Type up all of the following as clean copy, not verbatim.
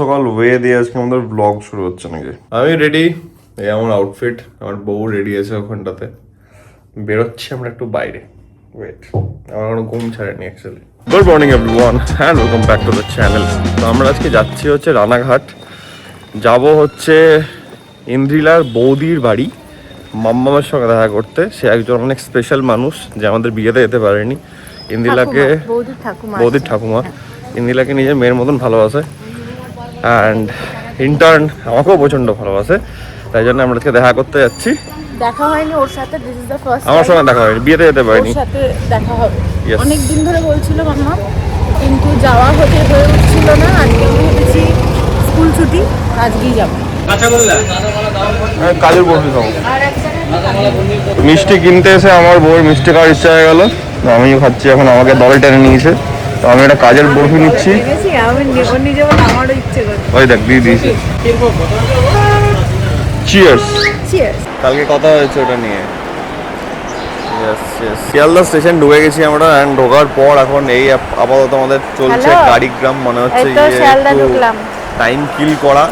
সকাল ওয়ে দিয়ে আজকে আমাদের ব্লগ শুরু হচ্ছে নাকি। আমি রেডি, এই আমার আউটফিট, আমার বউ রেডি আছে ওখানটাতে। বেরোচ্ছি আমরা একটু বাইরে। ওয়েট, আমার কোনো ঘুম ছাড়েনি actually. Good morning everyone and welcome back to the channel. তো আমরা আজকে যাচ্ছি হচ্ছে রানাঘাট, যাব হচ্ছে ইন্দ্রিলার বৌদির বাড়ি মাম্মামের সঙ্গে দেখা করতে। সে একজন অনেক স্পেশাল মানুষ যে আমাদের বিয়েতে যেতে পারেনি। ইন্দ্রিলাকে, বৌদির ঠাকুমা ইন্দ্রিলাকে নিজের মেয়ের মতন ভালোবাসে অ্যান্ড ইন্টার্ন আমাকেও প্রচণ্ড ভালোবাসে, তাই জন্য আমরা আজকে দেখা করতে যাচ্ছি। দেখা হয়নি ওর সাথে, দিস ইজ দ্য ফার্স্ট। আমার সঙ্গে দেখা হয়নি, বিয়েতে যেতে পারিনি। ওর সাথে দেখা হবে অনেক দিন ধরে বলছিল মাম্মা, কিন্তু যাওয়া হয়ে উঠছিল না। আজকে আমি ভেবেছি স্কুল ছুটি, আজকেই যাব। কাজের বসে খাবো। মিষ্টি কিনতে এসে আমার বউয়ের মিষ্টি খাওয়ার ইচ্ছা হয়ে গেল, আমি খাচ্ছি। এখন আমাকে দলে টেনে নিয়েছে, তো আমি একটা কাজের বরফি নিচ্ছি। আমারও ইচ্ছে করছে। ওই দেখ দিয়ে দিয়েছি। চিয়ার্স। কালকে কথা হয়েছে ওটা নিয়ে। শিয়ালদা স্টেশন ঢুকে গেছি আমরা, অ্যান্ড ঢোকার পর এখন এই আপাতত আমাদের চলছে গাড়িগ্রাম, মনে হচ্ছে টাইম কিল করা।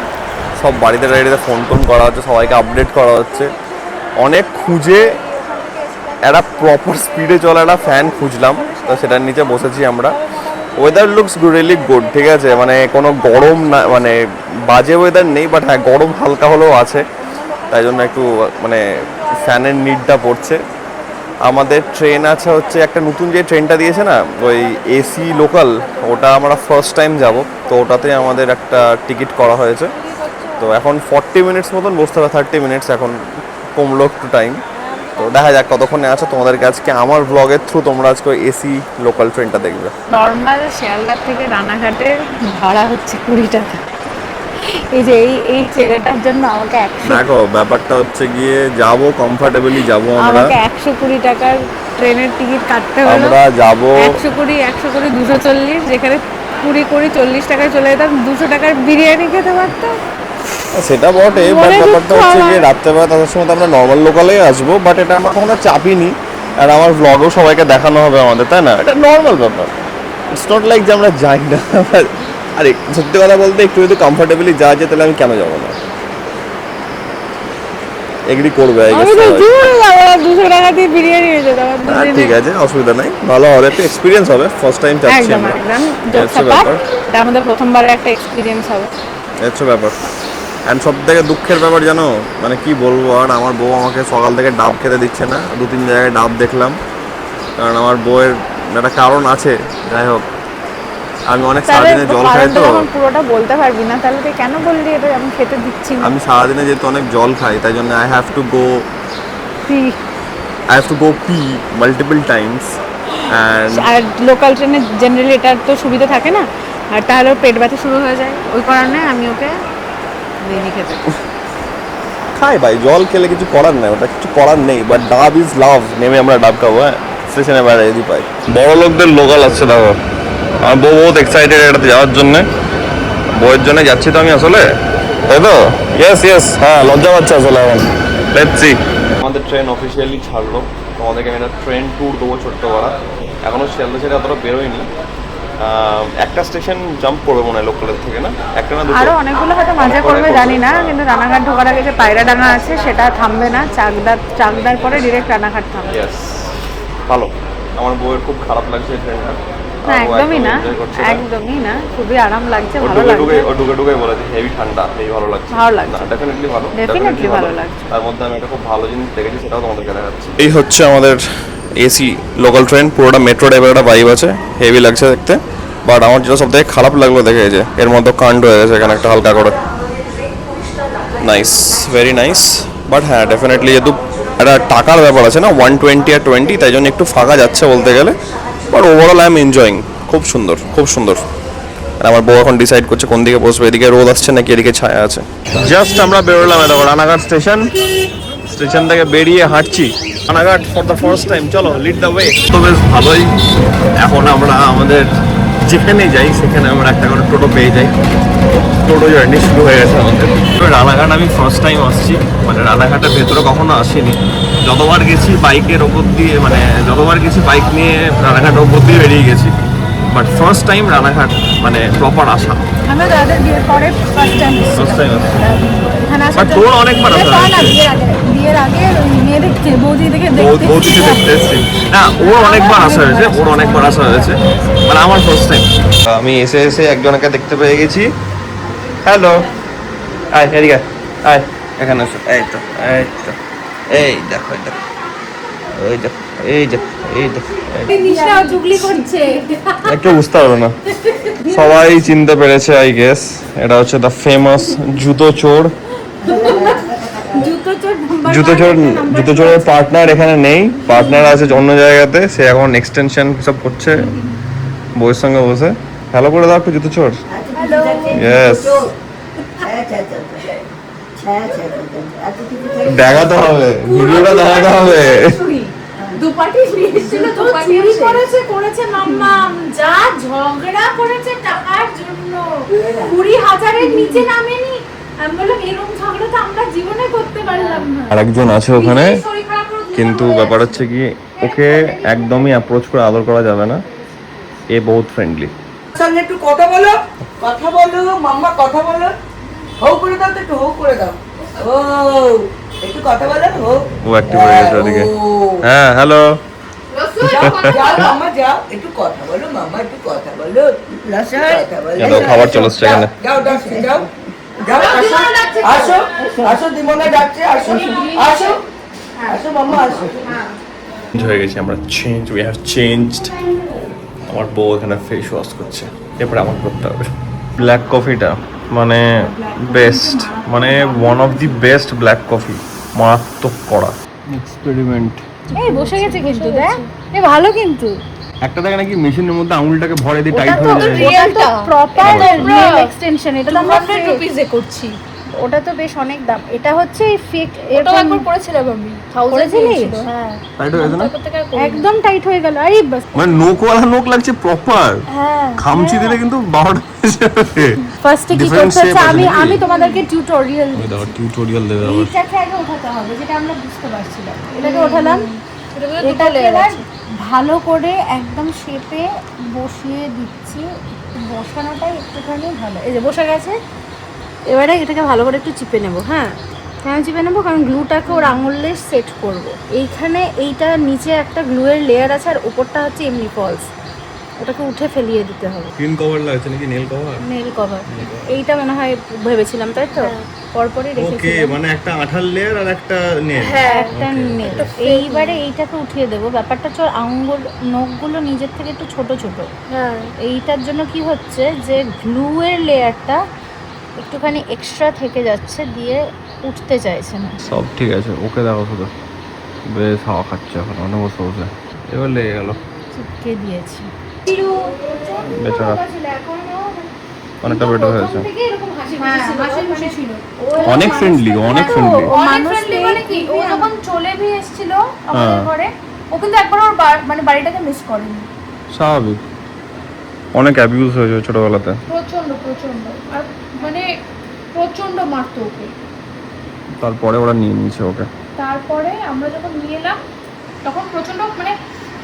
সব বাড়িতে ফোন করা হচ্ছে, সবাইকে আপডেট করা হচ্ছে। অনেক খুঁজে একটা প্রপার স্পিডে চলা একটা ফ্যান খুঁজলাম, তো সেটার নিচে বসেছি আমরা। ওয়েদার লুকস রিয়েলি গুড, ঠিক আছে, মানে কোনো গরম না, মানে বাজে ওয়েদার নেই, বাট হ্যাঁ গরম হালকা হলেও আছে, তাই জন্য একটু মানে ফ্যানের নিডটা পড়ছে। আমাদের ট্রেন আছে হচ্ছে একটা নতুন যে ট্রেনটা দিয়েছে না, ওই এসি লোকাল, ওটা আমরা ফার্স্ট টাইম যাব, তো ওটাতে আমাদের একটা টিকিট করা হয়েছে। তো এখন 40 মিনিটস মতন বসতে হবে, 30 মিনিটস এখন কমলো একটু টাইম। তো দেখা যাক কতক্ষণে আছে। তোমাদেরকে আজকে আমার ব্লগের থ্রু তোমরা আজকে এসি লোকাল ট্রেনটা দেখবে। নর্মাল শিয়ালদা থেকে রানাঘাটে ভাড়া হচ্ছে 20 টাকা। এই যে এই ছেলেটার জন্য আমাকে 100, দেখো ব্যাপারটা হচ্ছে গিয়ে যাবো কমফর্টেবলি যাবো আমরা, আমাকে 120 টাকার ট্রেনের টিকিট কাটতে হলো। আমরা যাবো 120 240, যেখানে 20 40 টাকায় চলে যেতাম 200 টাকার বিরিয়ানি খেতে পারতাম। সেটা বটে, বাট ব্যাপারটা হচ্ছে গিয়ে রাত্রেবেলা তাদের সময় তো আমরা নর্মাল লোকালেই আসবো, বাট এটা আমার কোনো চাপই নি। আর আমার ব্লগেও সবাইকে দেখানো হবে আমাদের, তাই না? এটা নর্মাল ব্যাপার, ইটস নট লাইক যে আমরা যাই না। আরে সত্যি কথা বলতে একটু যদি কমফর্টেবলি যাওয়া যায় তাহলে আমি কেন যাবো না? এগ্রি করবে? 200 টাকা দিয়ে বিরিয়ানি হয়ে যেত। ঠিক আছে, অসুবিধা নাই, ভালো হবে, একটা এক্সপিরিয়েন্স হবে। ফার্স্ট টাইম যাচ্ছি আমরা, এটা আমাদের প্রথমবারের একটা এক্সপিরিয়েন্স হবে। আচ্ছা ব্যাপার। অ্যান্ড সব থেকে দুঃখের ব্যাপার জানো, মানে কি বলবো, আর আমার বউ আমাকে সকাল থেকে ডাব খেতে দিচ্ছে না। 2-3 জায়গায় ডাব দেখলাম, কারণ আমার বউয়ের একটা কারণ আছে। যাই হোক, আমি অনেক সারাদিনে জল খাই, তো পুরোটা বলতে পারবি না, তাহলে তুই কেন বললি এটা আমি খেতে দিচ্ছি না? আমি সারাদিনে যেহেতু অনেক জল খাই, তাই জন্য I have to go pee multiple times. আর লোকাল ট্রেনে জেনারেলি এটার তো সুবিধা থাকে না, আর তাহলে পেট ব্যথা শুরু হয়ে যায়। ওই কারণে আমি ওকে দিইনি খেতে। খাই ভাই, জল খেলে কিছু করার নেই, ওটা কিছু করার নেই, বাট ডাব ইজ লাভ। নেমে আমরা ডাব খাবো, হ্যাঁ, স্টেশনে বাইরে যদি পাই। বড় লোকদের লোকাল আসছে, দেখো আমার বউ বহুত এক্সাইটেড এটাতে যাওয়ার জন্যে। বউয়ের জন্য যাচ্ছি তো আমি আসলে, তাই তো? ইয়েস, হ্যাঁ, লজ্জা পাচ্ছে আসলে এখন। Let's see. আমাদের ট্রেন অফিসিয়ালি ছাড়লো, তোমাদেরকে আমি একটা ট্রেন ট্যুর দেবো ছোট্ট করা। এখনও শিয়ালদা ছেড়ে অতটা বেরোয়নি, একটা স্টেশন জাম্প করবে মনে হয় লোকালের থেকে, না একটা না দুটো, আরো অনেকগুলো হয়তো মাঝে করবে জানি না, কিন্তু রানাঘাট ঢোকার আগে যে পায়রাডাঙ্গা আছে সেটা থামবে না, চাকদার পরে ডিরেক্ট রানাঘাট থামবে। ইয়েস, ভালো। আমার বউয়ের খুব খারাপ লাগছে ট্রেনটা। না একদমই না, খুবই আরাম লাগছে, ভালো লাগছে। ঢুকে বলেছে হেভি ঠান্ডা, এই ভালো লাগছে। না ডেফিনেটলি ভালো লাগছে। তার মধ্যে আমি একটা খুব ভালো জিনিস দেখেছি, সেটাও তোমাদেরকে দেখাচ্ছি। এই হচ্ছে আমাদের এসি লোকাল ট্রেন, পুরোটা মেট্রো টাইপের একটা ভাইব আছে, হেভি লাগছে দেখতে। বাট আমার যেটা সব থেকে খারাপ লাগলো দেখে, যে এর মধ্যে কাণ্ড হয়ে গেছে এখানে একটা হালকা করে। নাইস, ভেরি নাইস, বাট হ্যাঁ ডেফিনেটলি যেহেতু একটা টাকার ব্যাপার আছে না, 120 আর 20, তাই জন্য একটু ফাঁকা যাচ্ছে বলতে গেলে, but overall I am enjoying. খুব সুন্দর। আর আমার বউ এখন ডিসাইড করছে কোন দিকে বসবে, এদিকে রোদ আসছে নাকি এদিকে ছায়া আছে। জাস্ট আমরা বেরোলাম, দেখো রানাঘাট স্টেশন থেকে বেরিয়ে হাঁটছি Ranaghat for the first time. চলো, লিড দ্য ওয়ে। তো বেশ ভালোই। এখন আমরা আমাদের যেখানে যাই সেখানে আমরা একটা করে টোটো পেয়ে যাই। টোটো জার্নি শুরু হয়ে গেছে আমাদের। রানাঘাট আমি ফার্স্ট টাইম আসছি, মানে রানাঘাটের ভেতরে কখনো আসিনি। যতবার গেছি বাইকের ওপর দিয়ে, মানে যতবার গেছি বাইক নিয়ে রানাঘাটের ওপর দিয়ে বেরিয়ে গেছি, বাট ফার্স্ট টাইম রানাঘাট মানে প্রপার আসা। আমরা দাদাদের বিয়ের পরে ফার্স্ট টাইম এখানে আসা। বাট তোর অনেকবার আসা হয়েছে। বিয়ের আগে ওই মেয়ে দেখতে বৌদি দেখে বৌদিকে দেখতে এসেছি না, ওর অনেকবার আসা হয়েছে, ওর অনেকবার আসা হয়েছে, মানে আমার ফার্স্ট টাইম। আমি এসে এসে একজনকে দেখতে পেয়ে গেছি। হ্যালো, আয় এদিকে আয়, এখানে এসো। এই তো এই তো, এই দেখো এই দেখো, এই দেখো এই দেখো এই দেখো। নিশা চুগলি করছে, একটু বুঝতে পারবে না, সবাই চিনতে পেরেছে আই গেস। এটা হচ্ছে দ্য ফেমাস জুতো চোর। জুতো চোরের পার্টনার এখানে নেই, পার্টনার আছে অন্য জায়গাতে, সে এখন এক্সটেনশন সব করছে বউয়ের সঙ্গে বসে। হ্যালো করে দাও একটু জুতো চোর। ইয়েস, দেখাতে হবে, ভিডিওটা দেখাতে হবে। দুপাটি ছিল, দুপাটি করেছে মাম্মাম, যা ঝগড়া করেছে টাকার জন্য 20,000-এর নিচে নামেনি। আমি বললাম এরকম ঝগড়া তো আমরা জীবনে করতে পারলাম না। আরেকজন আছে ওখানে, কিন্তু ব্যাপার হচ্ছে কি ওকে একদমই অ্যাপ্রোচ করে আদর করা যাবে না, এ বহুত ফ্রেন্ডলি। সঙ্গে একটু কথা বলো, কথা বলো মাম্মা, কথা বলো। হৌ করে দাও তো, একটু হৌ করে দাও। ও একটু কথা বলো। ও অ্যাক্টিভ হয়ে গেছে ওদিকে। হ্যাঁ হ্যালো, যাও মাম্মা যাও, একটু কথা বলো মাম্মা, একটু কথা বলো। কথা বলো। এলো খাবার চলে এসছে এখানে। যাও ডাকছে, যাও যাও, আসো আসো আসো, দিমনা ডাকছে, আসো আসো আসো মাম্মা আসো। চেঞ্জ হয়ে গেছি আমরা, উই হ্যাভ চেঞ্জড। আমার বউ এখানে ফেস ওয়াশ করছে, এরপরে আমার করতে হবে। ব্ল্যাক কফিটা মানে বেস্ট, মানে one of the best black coffee, মারাত্মক কড়া। এক্সপেরিমেন্ট এই বসে গেছে কিন্তু, দেখ এ ভালো কিন্তু। একটা দেখে নাকি মেশিনের মধ্যে আঙুলটাকে ভরে দিয়ে টাইট হয়ে যায়। রিয়েলটা প্রপার নেল এক্সটেনশন, এটা তো আমরা 200 রুপিস এ করছি। ওটা তো বেশ অনেক দাম। এটা হচ্ছে এই ফেক, ওটাও একবার করেছিলাম আমি, 1000 করেছিলিস? হ্যাঁ, টাইট হয়ে গেছে না, একদম টাইট হয়ে গেল। আরে বাস, মানে নোকওয়ালা নোক লাগছে প্রপার। হ্যাঁ খামচি দিলে কিন্তু 12টা হয়ে যাবে। ফার্স্টে কি Different করতে হচ্ছে, shape আছে নাকি? আমি তোমাদেরকে টিউটোরিয়াল ওই দেখো টিউটোরিয়াল দেবে আবার। এইটাকে আগে ওঠাতে হবে, যেটা আমরা বুঝতে পারছিলাম। এটাকে ওঠালাম, এটা বলে দুটো এটাকে লেয়ার এবার আছে। ভালো করে একদম শেপে বসিয়ে দিচ্ছি। বসানোটাই একটুখানি ভালো, এই যে বসে গেছে। এবারে এটাকে ভালো করে একটু চিপে নেব। হ্যাঁ, কেন চিপে নেবো? কারণ গ্লুটাকে ওর আঙুলে সেট করব। এইখানে এইটা নিচে একটা গ্লুয়ের লেয়ার আছে, আর উপরটা হচ্ছে এমনি ফলস, ওটাকে উঠে ফেলিয়ে দিতে হবে। স্কিন কভার লাগছে নাকি নেল কভার? নেল কভার, এইটা মনে হয় ভেবেছিলাম, তাই তো? পরপরই ওকে, রেখেছিলাম। মানে একটা আঠার লেয়ার আর একটা নেল। হ্যাঁ, একটা নেল। এইবারে এইটাকে উঠিয়ে দেবো। ব্যাপারটা হচ্ছে ওর আঙুল নখগুলো নিজের থেকে একটু ছোট ছোট। হ্যাঁ, এইটার জন্য কি হচ্ছে যে গ্লুয়ের লেয়ারটা একটুখানি এক্সট্রা থেকে যাচ্ছে, দিয়ে উঠতে চাইছে না। সব ঠিক আছে, ওকে দেখো শুধু বেশ হাওয়া খাচ্ছে এখন, অনেক বসে বসে। এবার লেগে গেল, চিপকে দিয়েছি। বেচারা অনেকটা বেটার হয়েছে। হ্যাঁ, অনেক ফ্রেন্ডলি, অনেক ফ্রেন্ডলি। অনেক ফ্রেন্ডলি। মানে কি, ও যখন চলে ভি এসেছিল আমাদের হ্যাঁ। ঘরে, ও কিন্তু একবার ওর মানে বাড়িটাকে মিস করেনি। স্বাভাবিক, অনেক অ্যাবিউজ হয়েছে ছোটবেলাতে। প্রচন্ড প্রচন্ড, আর মানে প্রচন্ড মারতো ওকে। তারপরে ওরা নিয়ে নিয়েছে ওকে। তারপরে আমরা যখন নিয়ে এলাম তখন প্রচন্ড, মানে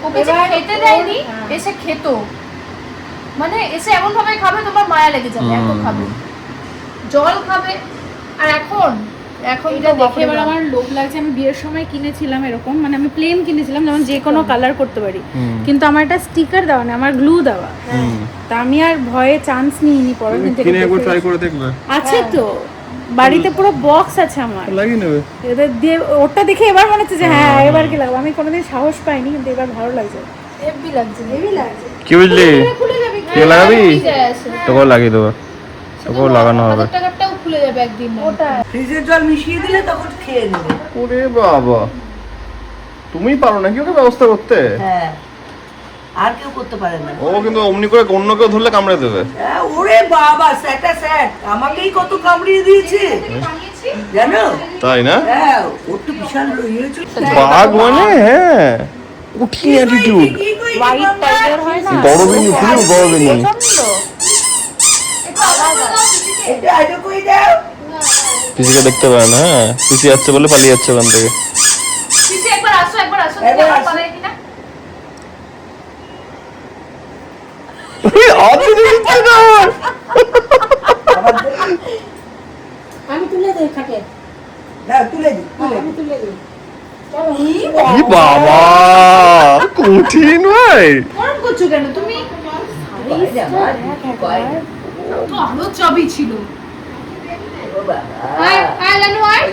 ওকে যে খেতে দেয়নি, এসে খেত, মানে এসে এমন ভাবে খাবে তোমার মায়া লেগে যাবে, এত খাবে, জল খাবে। আর এখন এটা দেখে এবার আমার লোভ লাগছে। আমি বিয়ের সময় কিনেছিলাম এরকম, মানে আমি প্লেন কিনেছিলাম, যেমন যে কোনো কালার করতে পারি, কিন্তু আমার একটা স্টিকার দেওয়া না, আমার গ্লু দেওয়া। তা আমি আর ভয়ে চান্স নিইনি। পরে কিন্তু কিনে একবার ট্রাই করে দেখবে। আছে তো বাড়িতে পুরো বক্স আছে আমার, লাগিয়ে নেবে। এদের দিয়ে ওটা দেখে এবার মনে হচ্ছে যে হ্যাঁ এবার কি লাগবে। আমি কোনোদিন সাহস পাইনি, কিন্তু এবার ভালো লাগছে, হেভি লাগছে, হেভি লাগছে। কি বুঝলি? খুলে যাবে, কে লাগাবি? যায় আসে, তোকেও লাগিয়ে দেবো, তোকেও লাগানো হবে। টাকাটাও খুলে যাবে একদিন। ওটা ফ্রিজের জল মিশিয়ে দিলে তখন খেয়ে নেবে। ওরে বাবা, তুমি পারো নাকি ওকে ব্যবস্থা করতে? হ্যাঁ, আর কেউ করতে পারে না। ও কিন্তু অমনি করে অন্য কেউ ধরলে কামড়ে দেবে। হ্যাঁ, ওরে বাবা, স্যাটা স্যাট আমাকেই কত কামড়িয়ে দিয়েছে জানো। তাই না? হ্যাঁ, ওর তো বিশাল ইয়ে ছিল। বাঘ মানে, হ্যাঁ উঠি অ্যাটিটিউড। হোয়াইট টাইগার হয় না, গরবিনী, পুরো গরবিনী। এটা আইডো কই দাও। পিসিকে দেখতে পারে না, হ্যাঁ পিসি যাচ্ছে বলে পালিয়ে যাচ্ছে ওখান থেকে। পিছে একবার আসো, একবার আসো, একবার দেখি আসো। পারে কিনা। আমি তুলে দেই খাটে। না তুলে দি আমি তুলে দিই। কি বাবা কঠিন ভাই। গরম করছো কেন তুমি? তো আরো চাবি ছিল। আয় আয় লানু আয়।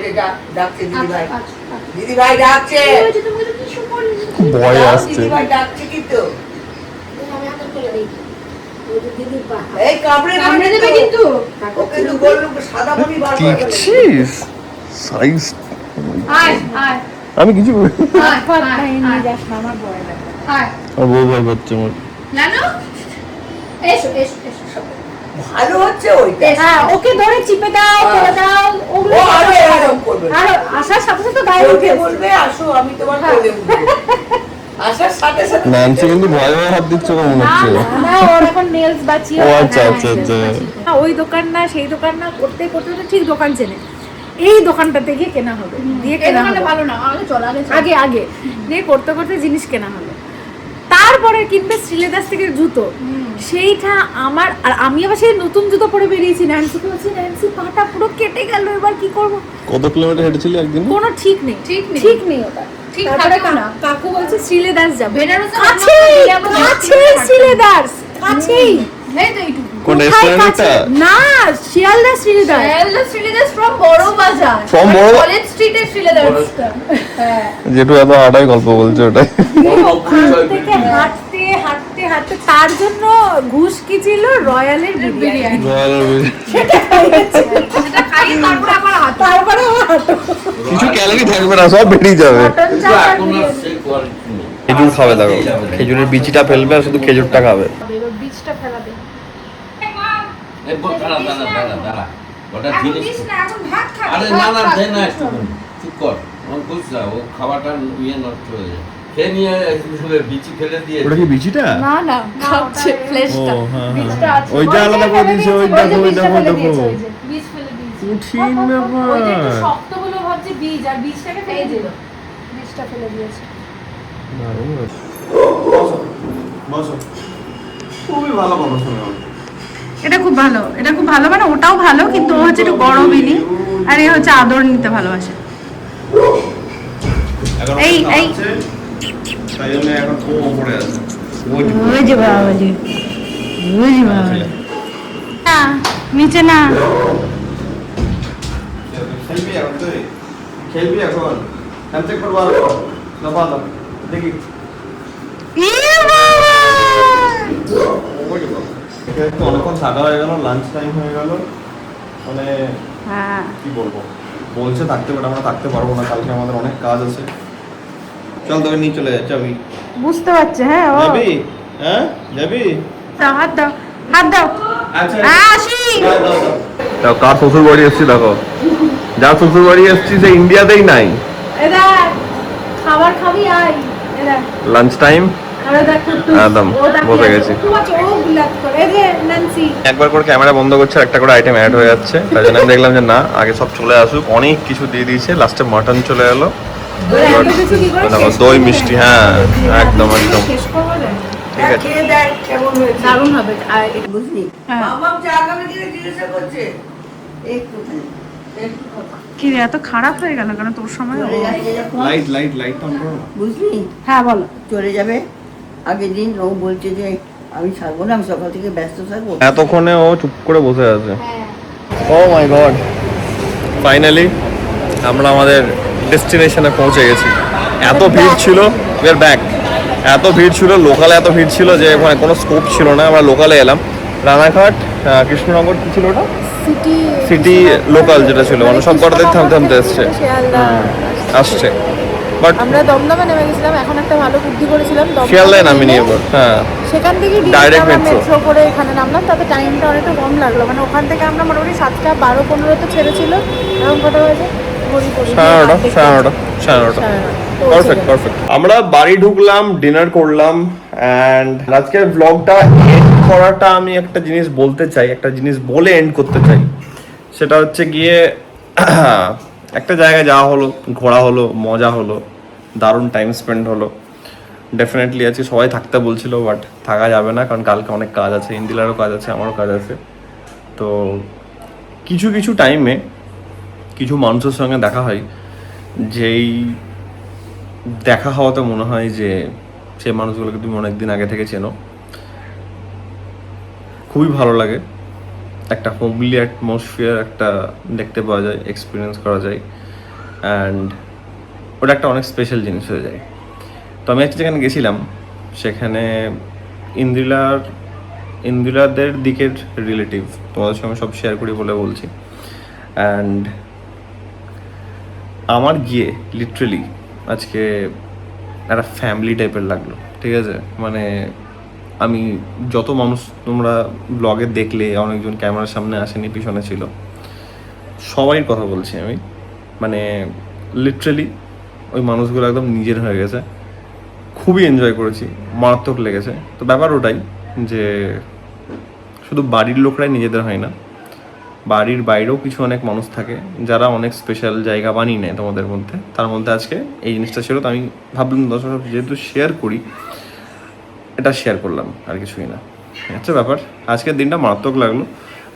ডাকছে দিদি ভাই, আচ্ছা, আচ্ছা। দিদি ভাই ডাকছে, কি হয়েছে তুমি তো কিছু বলনি? ভয় আসছে। দিদি ভাই ডাকছে কিন্তু আমি হাতে তুলে দেই। ওই যে দিদির পা। এই কামড়ে কামড়ে দেবে কিন্তু। ও কিন্তু বললো সাদা মনি বার করে ফেলে। দেখছিস সাইজ। আয় আয় আমি কিছু আয় হাত আয়, পায়ে নিয়ে আয়, যাস না, আমার ভয় লাগে। আয়। আর বউ ভয় পাচ্ছে আমার। লানু এসো এসো এসো সব। ভালো হচ্ছে ওইটা। হ্যাঁ, ওকে ধরে চিপে দাও, করে দাও। ওগুলো ও আরো এরকম করবে। আর আসার সাথে সাথে গায়ে ওকে উঠে বলবে আসো আমি তোমার কোলে উঠবো। আসার সাথে সাথে নানসি কিন্তু ভয় ভয় হাত দিচ্ছে মনে হচ্ছে। না, ওর এখন নেলস বাঁচিয়ে ও আচ্ছা আচ্ছা আচ্ছা। ওই দোকান না সেই দোকান না করতে করতে তো ঠিক দোকান চেনে। এই দোকানটা থেকে কেনা হবে, দিয়ে এই কেনা দোকানটা হবে। ভালো না, আগে চল আগে চল। আগে আগে দিয়ে করতে করতে জিনিস কেনা হলো, তারপরে কিনবে শ্রীলেদার্স থেকে জুতো। সেইটা আমার, আর আমি আবার সেই নতুন জুতো পরে বেরিয়েছি। ন্যান্সিকে বলছি, ন্যান্সি পাটা পুরো কেটে গেল, এবার কি করব? কত কিলোমিটার হেঁটেছিলি একদিন? কোনো ঠিক নেই, ঠিক নেই। ঠিক নেই ওটা। ঠিক তারপরে থাকেও না। কাকু বলছে শ্রীলেদার্স যাবে। বেনারসে কাছেই, আমরা কাছেই শ্রীলেদার্স, কাছেই। এই তো এইটুকু। কোন কোথায় রেস্টুরেন্টটা? কাছে? না, শিয়ালদা শ্রীলেদার্স। শিয়ালদা শ্রীলেদার্স from বড় বাজার। From বড়- কলেজ স্ট্রিটের শ্রীলেদার্সটা। হ্যাঁ। যেটু এত হাঁটাই গল্প বলছে ওটাই। ওখান থেকে হাঁটতে হাঁটতে হাঁটতে তার জন্য ঘুষ কি ছিল? রয়্যালের বিরিয়ানি। সেটা খাই তারপরে আবার হাত। তারপরে আমার হাঁটো। কিছু ক্যালোরি থাকবে না, সব বেরিয়ে যাবে। মটন চাপ আর এখন আর বিরিয়ানি। সেই কোয়ালিটি নেই। খেজুর খাবে দেখো, খেজুরের বিচিটা ফেলবে আর শুধু খেজুরটা খাবে। এবার বীজটা ফেলাবে। এই দাঁড়া দাঁড়া দাঁড়া দাঁড়া, ওটা এখন জিনিস দিস না, এখন ভাত খাবে। আরে না না ভাত দে না খাবে। একটু চুপ কর, আমার বুঝছ ও খাবারটা ইয়ে নষ্ট হয়ে যায়। খেয়ে নিয়ে বিচি ফেলে দিয়ে ওটা কি বিচিটা? না না, খাচ্ছে ফ্লেশটা। বীজটা আছে। ওইটা আলাদা করে দিয়েছে, ওই ওই যে দেখো ওই বীজটা দেখো ফেলে দেখো। দিয়েছে, ওই যে। বীজ ফেলে দিয়েছি। কঠিন ব্যাপার। ওইটা একটু শক্ত বলে ভাবছি বীজ, আর বীজটাকে ফেলে দিল। বীজটা ফেলে দিয়েছে। খুবই ভালো কথা শুনে। এটা খুব ভালো, এটা খুব ভালো, মানে ওটাও ভালো কিন্তু ও হচ্ছে একটু বড় বিনি আর এ হচ্ছে আদর নিতে ভালোবাসে। এই এই তাই জন্য এখন ও উপরে আছে। ওই যে বাবাজি, ওই যে বাবাজি, না নিচে না। খেলবি এখন তুই? খেলবি এখন? হ্যান্ডশেক করবো আর দফা দফা দেখি। এ বাবা! অনেকক্ষণ থাকা হয়ে গেল, লাঞ্চ টাইম হয়ে গেল, মানে হ্যাঁ, কি বলবো, বলছে থাকতে পারে, আমরা থাকতে পারবো না, কালকে আমাদের অনেক কাজ আছে। চল তোকে নিয়ে চলে যাবি। বুঝতে পারছে। হ্যাঁ, ও যাবি? হ্যাঁ যাবি? দাও, হাত দাও, হাত দাও। আচ্ছা আসি। দেখো কার শ্বশুর বাড়ি এসছি, দেখো যার শ্বশুর বাড়ি এসছি সে ইন্ডিয়াতেই নাই। এরা খাবার খাবি আয়। এরা লাঞ্চ টাইম আরে দেখো তুই, একদম ও তাকিয়ে বসে আছে। গেছি। একটু আছে, ও বিলাত করে। এই যে ন্যান্সি, একবার করে ক্যামেরা বন্ধ করছে, একটা করে আইটেম অ্যাড হয়ে যাচ্ছে, তাই জন্য আমি দেখলাম যে না আগে সব চলে আসুক। অনেক কিছু দিয়ে দিয়েছে, লাস্টে মাটন চলে এলো, ওরা এত কিছু কি করে দেখো শেষ দই করবে? মিষ্টি, হ্যাঁ একদম একদম শেষ করবো না? ঠিক আছে। খেয়ে দেখ কেমন হয়েছে। দারুণ হবে। আর বুঝলি? হ্যাঁ। মামা চা খাবে কিনা জিজ্ঞাসা করছে। একটুখানি। একটু কথা। কি রে, এত খারাপ হয়ে গেল কেন তোর সময়? চলে যাচ্ছে যখন, লাইট লাইট লাইট অন করো না। বুঝলি? হ্যাঁ বলো। চলে যাবে আগের দিন ও বলছে যে আমি থাকবো না, আমি সকাল থেকে ব্যস্ত থাকবো। এতক্ষণে ও চুপ করে বসে আছে। হ্যাঁ, ও মাই গড, ফাইনালি আমরা আমাদের ডেস্টিনেশনে পৌঁছে গেছি। এত ভিড় ছিল, উই আর ব্যাক। এত ভিড় ছিল, লোকালে এত ভিড় ছিল যে ওখানে কোনো স্কোপ ছিল না। আমরা লোকালে এলাম, রানাঘাট কৃষ্ণনগর কি ছিল ওটা, সিটি সিটি লোকাল যেটা ছিল, মানে সব কটাতে থামতে থামতে এসছে, শিয়ালদা আসছে। বাট আমরা দমদমে নেমে গেছিলাম, এখন একটা ভালো বুদ্ধি করেছিলাম। দমদমে শিয়ালদায় নামিনি নেমে এবার। হ্যাঁ সেখান থেকে Direct আমরা metro। মেট্রো করে এখানে নামলাম, তাতে টাইমটা অনেকটা কম লাগলো। মানে ওখান থেকে আমরা মোটামুটি 7:12-15 তো ছেড়েছিল, এরকম কটা বাজে ঘড়ি পড়ি সাড়ে নটা। Perfect perfect. আমরা বাড়ি ঢুকলাম, ডিনার করলাম, অ্যান্ড আজকের ব্লগটা এন্ড করাটা আমি একটা জিনিস বলতে চাই, একটা জিনিস বলে এন্ড করতে চাই। সেটা হচ্ছে গিয়ে একটা জায়গায় যাওয়া হলো, ঘোরা হলো, মজা হলো, দারুণ টাইম স্পেন্ড হলো। ডেফিনেটলি আজকে সবাই থাকতে বলছিল, বাট থাকা যাবে না, কারণ কালকে অনেক কাজ আছে, ইন্দিলারও কাজ আছে, আমারও কাজ আছে। তো কিছু কিছু টাইমে কিছু মানুষের সঙ্গে দেখা হয়, যেই দেখা হওয়াতে মনে হয় যে সেই মানুষগুলোকে তুমি অনেকদিন আগে থেকে চেনো। খুবই ভালো লাগে, একটা হোমলি অ্যাটমসফিয়ার একটা দেখতে পাওয়া যায়, এক্সপিরিয়েন্স করা যায়, অ্যান্ড ওটা একটা অনেক স্পেশাল জিনিস হয়ে যায়। তো আমি একটা যেখানে গেছিলাম, সেখানে ইন্দিরাদের দিকের রিলেটিভ, তোমাদের সঙ্গে সব শেয়ার করি বলে বলছি। অ্যান্ড আমার গিয়ে লিটারেলি আজকে একটা ফ্যামিলি টাইপের লাগলো, ঠিক আছে? মানে আমি যত মানুষ তোমরা ব্লগে দেখলে, অনেকজন ক্যামেরার সামনে আসেনি, পিছনে ছিল, সবাই কথা বলছি আমি, মানে লিটারেলি ওই মানুষগুলো একদম নিজের হয়ে গেছে। খুবই এনজয় করেছি, মারাত্মক লেগেছে। তো ব্যাপার ওটাই যে শুধু বাড়ির লোকরাই নিজেদের হয় না, বাড়ির বাইরেও কিছু অনেক মানুষ থাকে যারা অনেক স্পেশাল জায়গা বানিয়ে নেয় তোমাদের মধ্যে। তার মধ্যে আজকে এই জিনিসটা ছিল, তো আমি ভাবলাম দর্শক যেহেতু শেয়ার করি, এটা শেয়ার করলাম, আর কিছুই না। আচ্ছা, ব্যাপার আজকের দিনটা মারাত্মক লাগলো।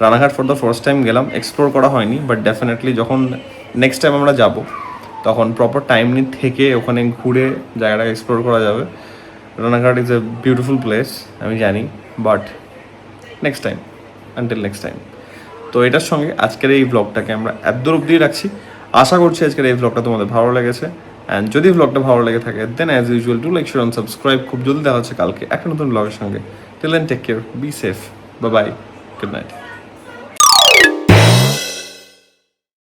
Ranaghat for the first time গেলাম, এক্সপ্লোর করা হয়নি, বাট ডেফিনেটলি যখন নেক্সট টাইম আমরা যাব তখন প্রপার টাইম নিয়ে থেকে ওখানে ঘুরে জায়গাটাকে এক্সপ্লোর করা যাবে। Ranaghat is a beautiful place, আমি জানি, but next time, until next time. তো এটার সঙ্গে আজকের এই ব্লগটাকে আমরা এতদূর অবধি রাখছি। আশা করছি আজকের এই ব্লগটা তোমাদের ভালো লেগেছে, অ্যান্ড যদি ব্লগটা ভালো লেগে থাকে then as usual to like, share and subscribe. খুব জলদি দেখা হচ্ছে কালকে একটা নতুন ব্লগের সঙ্গে। Till then take care, be safe, bye bye, good night.